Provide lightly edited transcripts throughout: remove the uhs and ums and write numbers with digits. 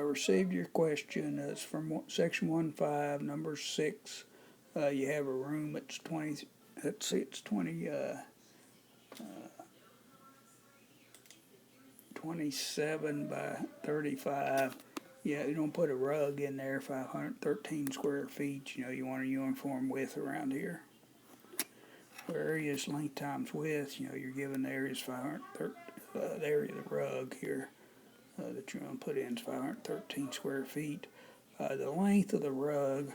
received your question. It's from section 1.5, number 6. You have a room. It's 20. Let's see, it's 27 by 35. Yeah, you don't put a rug in there. 513 square feet. You know, you want a uniform width around here. Where area is length times width. You know, you're given the area is 513. The area of the rug here that you're going to put in is 513 square feet. The length of the rug,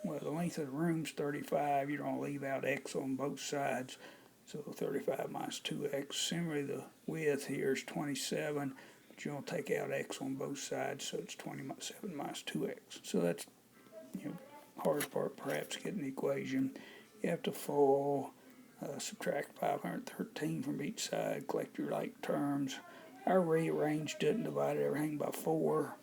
well, the length of the room's 35. You're going to leave out X on both sides. So 35 minus 2X. Similarly, the width here is 27. But you're going to take out X on both sides. So it's 27 minus 2X. So that's, hard part perhaps getting the equation. You have to subtract 513 from each side, collect your like terms. I rearranged it and divided everything by 4.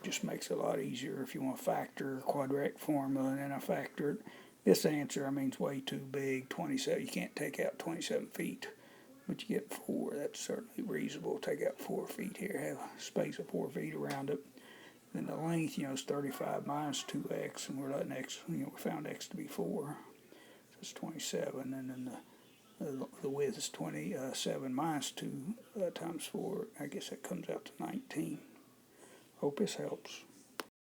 Just makes it a lot easier if you want to factor a quadratic formula, and then I factored this answer. Is way too big, 27. You can't take out 27 feet, but you get 4. That's certainly reasonable. Take out 4 feet here, have a space of 4 feet around it. Then the length, is 35 minus 2X, and we're letting X, we found X to be 4. So it's 27, and then the width is 27 minus 2 times 4. I guess that comes out to 19. Hope this helps.